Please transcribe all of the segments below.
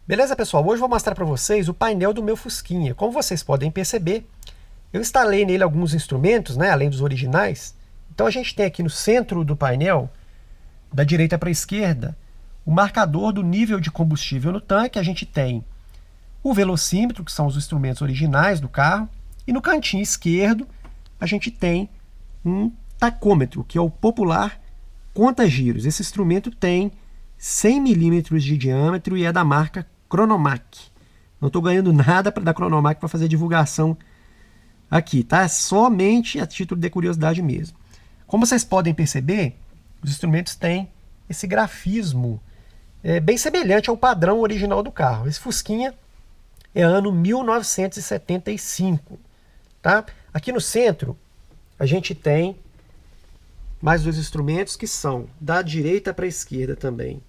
Beleza, pessoal? Hoje eu vou mostrar para vocês o painel do meu Fusquinha. Como vocês podem perceber, eu instalei nele alguns instrumentos, né, além dos originais. Então a gente tem aqui no centro do painel, da direita para a esquerda, o marcador do nível de combustível no tanque. A gente tem o velocímetro, que são os instrumentos originais do carro, e no cantinho esquerdo a gente tem um tacômetro, que é o popular conta-giros. Esse instrumento tem 100 milímetros de diâmetro e é da marca Cronomac. Não estou ganhando nada da Cronomac para fazer divulgação aqui, tá? Somente a título de curiosidade mesmo. Como vocês podem perceber, os instrumentos têm esse grafismo bem semelhante ao padrão original do carro. Esse Fusquinha é ano 1975, tá? Aqui no centro a gente tem mais dois instrumentos que são da direita para a esquerda também.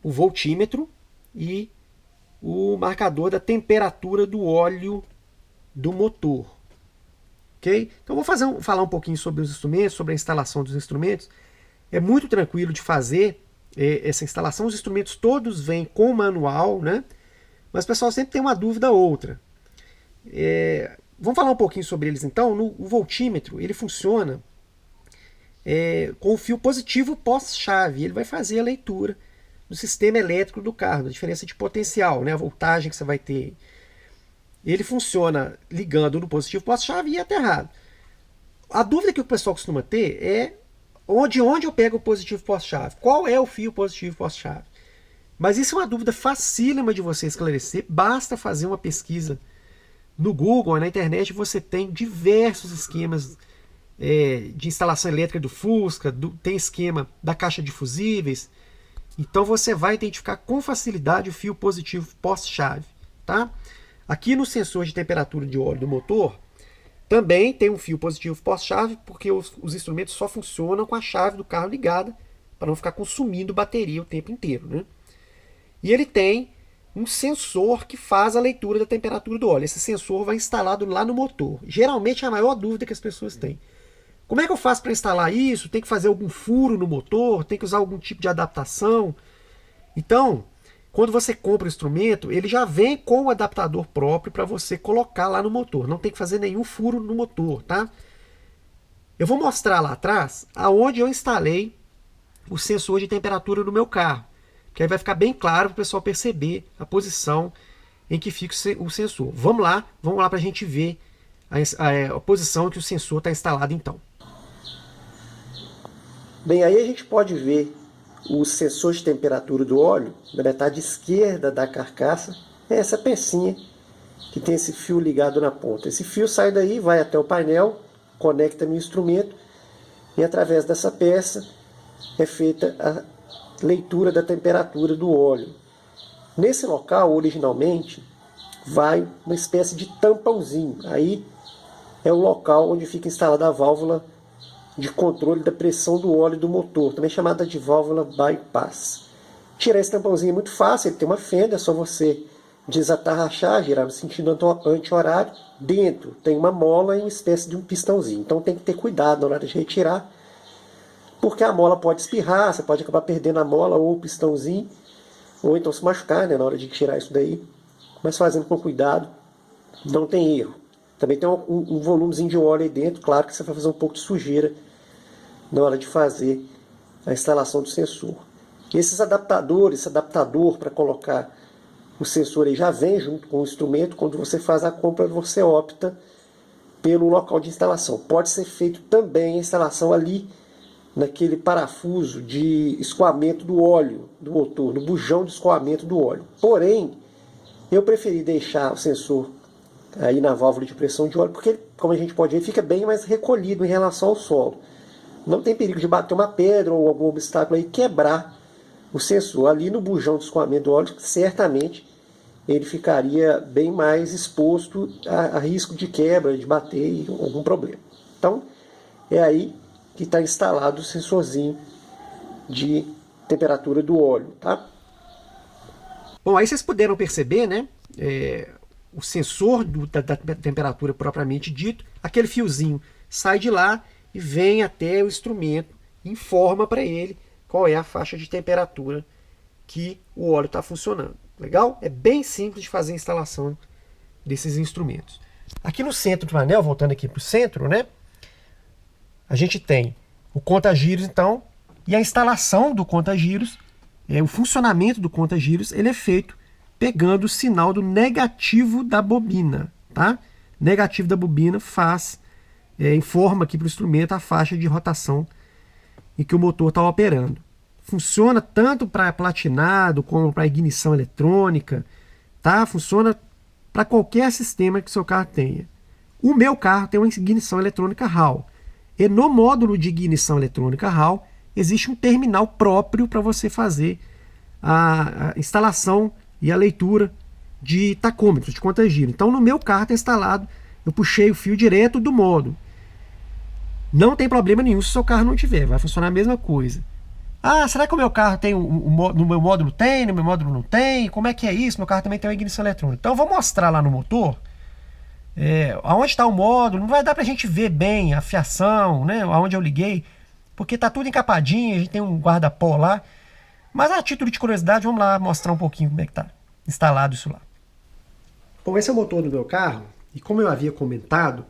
O voltímetro e o marcador da temperatura do óleo do motor. Ok? Então vou falar um pouquinho sobre os instrumentos, sobre a instalação dos instrumentos. É muito tranquilo de fazer essa instalação. Os instrumentos todos vêm com manual, né? Mas o pessoal sempre tem uma dúvida ou outra. Vamos falar um pouquinho sobre eles então. O voltímetro ele funciona com o fio positivo pós-chave. Ele vai fazer a leitura do sistema elétrico do carro, da diferença de potencial, né, a voltagem que você vai ter. Ele funciona ligando no positivo pós-chave e aterrado. A dúvida que o pessoal costuma ter é onde eu pego o positivo pós-chave? Qual é o fio positivo pós-chave? Mas isso é uma dúvida facílima de você esclarecer. Basta fazer uma pesquisa no Google, na internet, você tem diversos esquemas de instalação elétrica do Fusca, tem esquema da caixa de fusíveis. Então você vai identificar com facilidade o fio positivo pós-chave, tá? Aqui no sensor de temperatura de óleo do motor, também tem um fio positivo pós-chave, porque os instrumentos só funcionam com a chave do carro ligada, para não ficar consumindo bateria o tempo inteiro, né? E ele tem um sensor que faz a leitura da temperatura do óleo. Esse sensor vai instalado lá no motor. Geralmente é a maior dúvida que as pessoas têm. Como é que eu faço para instalar isso? Tem que fazer algum furo no motor? Tem que usar algum tipo de adaptação? Então, quando você compra o instrumento, ele já vem com o adaptador próprio para você colocar lá no motor. Não tem que fazer nenhum furo no motor, tá? Eu vou mostrar lá atrás aonde eu instalei o sensor de temperatura no meu carro. Que aí vai ficar bem claro para o pessoal perceber a posição em que fica o sensor. Vamos lá para a gente ver a posição que o sensor está instalado então. Bem, aí a gente pode ver o sensor de temperatura do óleo na metade esquerda da carcaça. É essa pecinha que tem esse fio ligado na ponta. Esse fio sai daí, vai até o painel, conecta no instrumento e através dessa peça é feita a leitura da temperatura do óleo. Nesse local, originalmente, vai uma espécie de tampãozinho. Aí é o local onde fica instalada a válvula de controle da pressão do óleo do motor, também chamada de válvula bypass. Tirar esse tampãozinho é muito fácil, ele tem uma fenda, é só você desatarrachar, girar no sentido anti-horário. Dentro tem uma mola e uma espécie de um pistãozinho, então tem que ter cuidado na hora de retirar, porque a mola pode espirrar, você pode acabar perdendo a mola ou o pistãozinho, ou então se machucar, né, na hora de tirar isso daí. Mas fazendo com cuidado, não tem erro. Também tem um volumezinho de óleo aí dentro, claro que você vai fazer um pouco de sujeira na hora de fazer a instalação do sensor. Esses adaptadores, esse adaptador para colocar o sensor aí já vem junto com o instrumento. Quando você faz a compra, você opta pelo local de instalação. Pode ser feito também a instalação ali naquele parafuso de escoamento do óleo do motor, no bujão de escoamento do óleo. Porém, eu preferi deixar o sensor aí na válvula de pressão de óleo, porque, como a gente pode ver, fica bem mais recolhido em relação ao solo. Não tem perigo de bater uma pedra ou algum obstáculo aí e quebrar o sensor. Ali no bujão de escoamento do óleo, certamente ele ficaria bem mais exposto a risco de quebra, de bater e algum problema. Então, é aí que está instalado o sensorzinho de temperatura do óleo, tá? Bom, aí vocês puderam perceber, né? O sensor da temperatura propriamente dito, aquele fiozinho sai de lá e vem até o instrumento, informa para ele qual é a faixa de temperatura que o óleo está funcionando. Legal? É bem simples de fazer a instalação desses instrumentos. Aqui no centro do painel, voltando aqui para o centro, né? A gente tem o conta-giros, então, e a instalação do conta-giros, o funcionamento do conta-giros, ele é feito pegando o sinal do negativo da bobina, tá? Negativo da bobina informa aqui para o instrumento a faixa de rotação em que o motor está operando. Funciona tanto para platinado como para ignição eletrônica, tá? Funciona para qualquer sistema que o seu carro tenha. O meu carro tem uma ignição eletrônica Hall. E no módulo de ignição eletrônica Hall existe um terminal próprio para você fazer a instalação e a leitura de tacômetros, de conta-giro. Então no meu carro está instalado, eu puxei o fio direto do módulo. Não tem problema nenhum se o seu carro não tiver, vai funcionar a mesma coisa. Ah, será que o meu carro tem no meu módulo tem, no meu módulo não tem? Como é que é isso? Meu carro também tem uma ignição eletrônica. Então eu vou mostrar lá no motor aonde está o módulo. Não vai dar para a gente ver bem a fiação, né? Aonde eu liguei, porque está tudo encapadinho, a gente tem um guarda-pó lá. Mas a título de curiosidade, vamos lá mostrar um pouquinho como é que está instalado isso lá. Bom, esse é o motor do meu carro, e como eu havia comentado,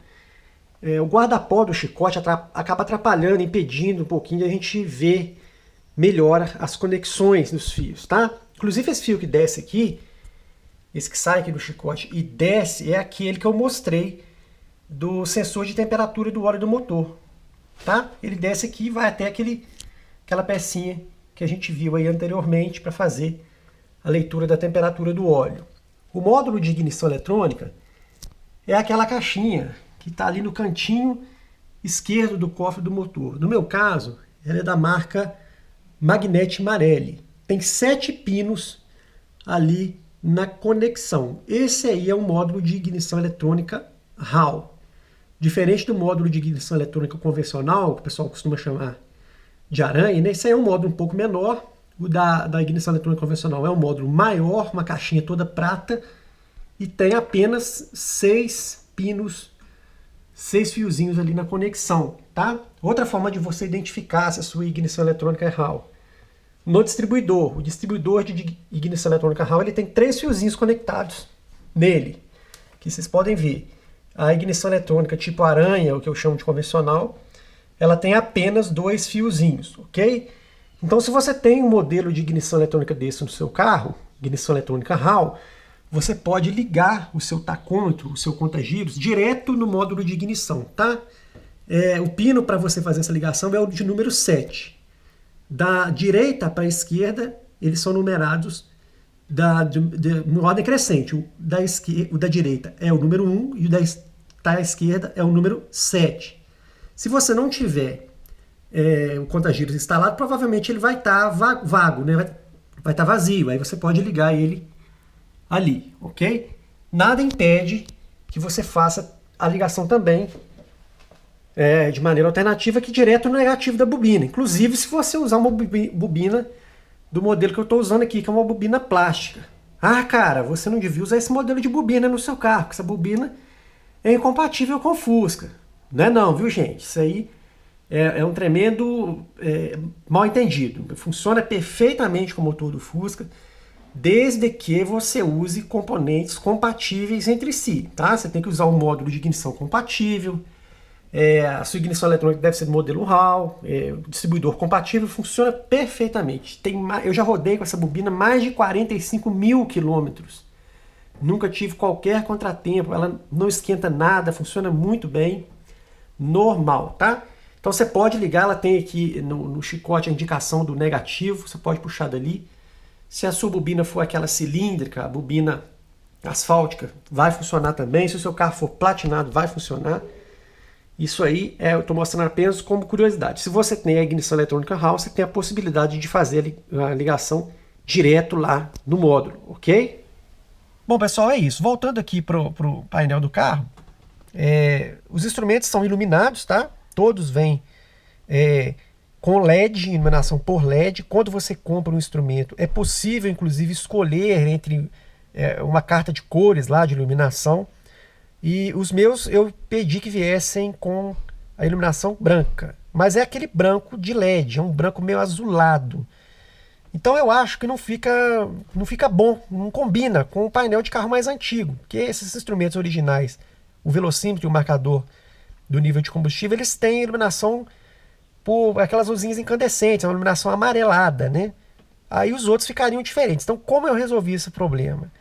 o guarda-pó do chicote acaba atrapalhando, impedindo um pouquinho de a gente ver melhor as conexões dos fios, tá? Inclusive esse fio que desce aqui, esse que sai aqui do chicote e desce, é aquele que eu mostrei do sensor de temperatura do óleo do motor, tá? Ele desce aqui e vai até aquela pecinha que a gente viu aí anteriormente para fazer a leitura da temperatura do óleo. O módulo de ignição eletrônica é aquela caixinha que está ali no cantinho esquerdo do cofre do motor. No meu caso, ela é da marca Magneti Marelli. Tem 7 pinos ali na conexão. Esse aí é um módulo de ignição eletrônica Hall. Diferente do módulo de ignição eletrônica convencional, que o pessoal costuma chamar de aranha, né? Esse aí é um módulo um pouco menor. O da ignição eletrônica convencional é um módulo maior, uma caixinha toda prata, e tem apenas 6 pinos, 6 fiozinhos ali na conexão, tá? Outra forma de você identificar se a sua ignição eletrônica é Hall. No distribuidor, o distribuidor de ignição eletrônica Hall, ele tem 3 fiozinhos conectados nele, que vocês podem ver. A ignição eletrônica tipo aranha, o que eu chamo de convencional, ela tem apenas 2 fiozinhos, ok? Então, se você tem um modelo de ignição eletrônica desse no seu carro, ignição eletrônica Hall, você pode ligar o seu tacômetro, o seu conta-giros, direto no módulo de ignição, tá? O pino para você fazer essa ligação é o de número 7. Da direita para a esquerda, eles são numerados em ordem crescente. O da direita é o número 1 e o da esquerda é o número 7. Se você não tiver o conta-giros instalado, provavelmente ele vai estar vago, né? Vai estar vazio. Aí você pode ligar ele ali, ok? Nada impede que você faça a ligação também de maneira alternativa, que direto no negativo da bobina. Inclusive, se você usar uma bobina do modelo que eu estou usando aqui, que é uma bobina plástica. Ah, cara, você não devia usar esse modelo de bobina no seu carro, porque essa bobina é incompatível com o Fusca. Não é não, viu, gente? Isso aí é um tremendo mal entendido. Funciona perfeitamente com o motor do Fusca, desde que você use componentes compatíveis entre si, tá? Você tem que usar um módulo de ignição compatível, a sua ignição eletrônica deve ser do modelo Hall, o distribuidor compatível, funciona perfeitamente. Eu já rodei com essa bobina mais de 45 mil quilômetros. Nunca tive qualquer contratempo, ela não esquenta nada, funciona muito bem, normal, tá? Então você pode ligar, ela tem aqui no chicote a indicação do negativo, você pode puxar dali. Se a sua bobina for aquela cilíndrica, a bobina asfáltica, vai funcionar também. Se o seu carro for platinado, vai funcionar. Isso aí eu estou mostrando apenas como curiosidade. Se você tem a ignição eletrônica Hall, você tem a possibilidade de fazer a ligação direto lá no módulo, ok? Bom, pessoal, é isso. Voltando aqui para o painel do carro, os instrumentos são iluminados, tá? Todos vêm com LED, iluminação por LED. Quando você compra um instrumento, é possível, inclusive, escolher entre uma carta de cores lá de iluminação. E os meus eu pedi que viessem com a iluminação branca. Mas é aquele branco de LED, é um branco meio azulado. Então eu acho que não fica bom, não combina com o painel de carro mais antigo, porque esses instrumentos originais, o velocímetro e o marcador do nível de combustível, eles têm iluminação por aquelas luzinhas incandescentes, uma iluminação amarelada, né? Aí os outros ficariam diferentes. Então, como eu resolvi esse problema?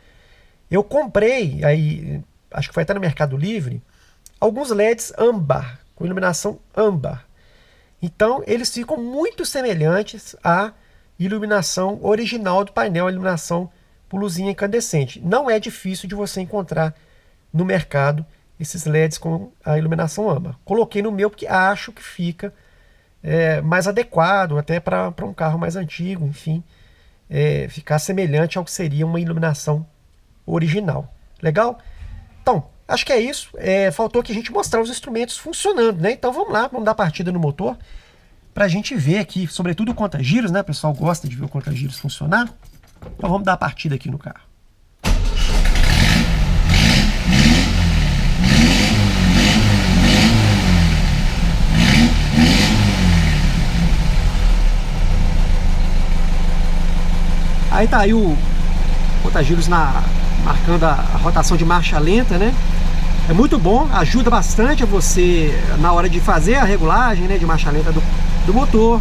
Eu comprei, aí acho que foi até no Mercado Livre, alguns LEDs âmbar, com iluminação âmbar. Então, eles ficam muito semelhantes à iluminação original do painel, a iluminação por luzinha incandescente. Não é difícil de você encontrar no mercado esses LEDs com a iluminação âmbar. Coloquei no meu porque acho que fica mais adequado até para um carro mais antigo, enfim, ficar semelhante ao que seria uma iluminação original. Legal? Então, acho que é isso. Faltou aqui a gente mostrar os instrumentos funcionando, né? Então vamos lá, vamos dar partida no motor para a gente ver aqui, sobretudo o conta-giros, né? O pessoal gosta de ver o conta-giros funcionar. Então vamos dar a partida aqui no carro. Aí tá aí o conta-giros marcando a rotação de marcha lenta, né? É muito bom, ajuda bastante a você na hora de fazer a regulagem, né, de marcha lenta do motor.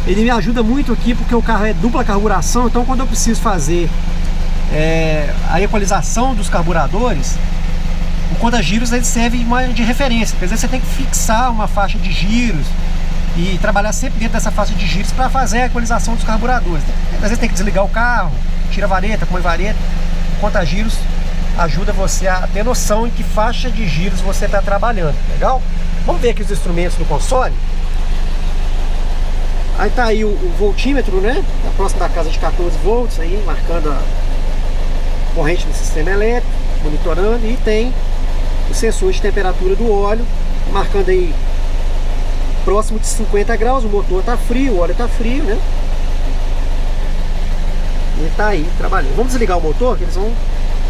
Ele me ajuda muito aqui porque o carro é dupla carburação, então quando eu preciso fazer a equalização dos carburadores, o conta-giros ele serve de referência, porque às vezes você tem que fixar uma faixa de giros e trabalhar sempre dentro dessa faixa de giros para fazer a equalização dos carburadores. Às vezes tem que desligar o carro, tira a vareta, põe vareta. O conta-giros ajuda você a ter noção em que faixa de giros você está trabalhando, legal? Vamos ver aqui os instrumentos do console. Aí tá aí o voltímetro, né? Tá próximo da casa de 14 volts, aí marcando a corrente do sistema elétrico, monitorando, e tem o sensor de temperatura do óleo, marcando aí próximo de 50 graus, o motor tá frio, o óleo tá frio, né? E tá aí trabalhando. Vamos desligar o motor que eles vão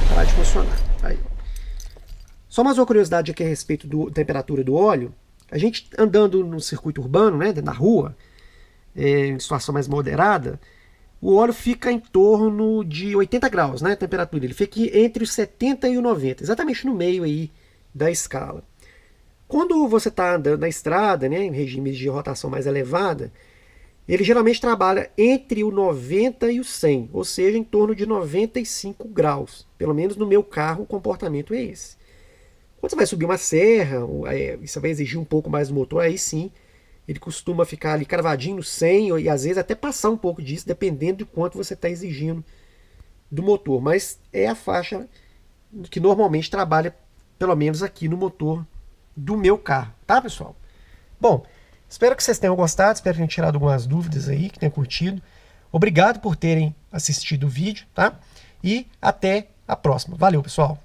parar de funcionar. Aí. Só mais uma curiosidade aqui a respeito da temperatura do óleo. A gente andando no circuito urbano, né, na rua, em situação mais moderada, o óleo fica em torno de 80 graus, né, a temperatura. Ele fica entre os 70 e os 90, exatamente no meio aí da escala. Quando você está andando na estrada, né, em regimes de rotação mais elevada, ele geralmente trabalha entre o 90 e o 100, ou seja, em torno de 95 graus. Pelo menos no meu carro o comportamento é esse. Quando você vai subir uma serra, você vai exigir um pouco mais do motor, aí sim, ele costuma ficar ali cravadinho no 100 e às vezes até passar um pouco disso, dependendo de quanto você está exigindo do motor. Mas é a faixa que normalmente trabalha, pelo menos aqui no motor do meu carro, tá, pessoal? Bom, espero que vocês tenham gostado, espero que tenham tirado algumas dúvidas aí, que tenham curtido. Obrigado por terem assistido o vídeo, tá? E até a próxima. Valeu, pessoal!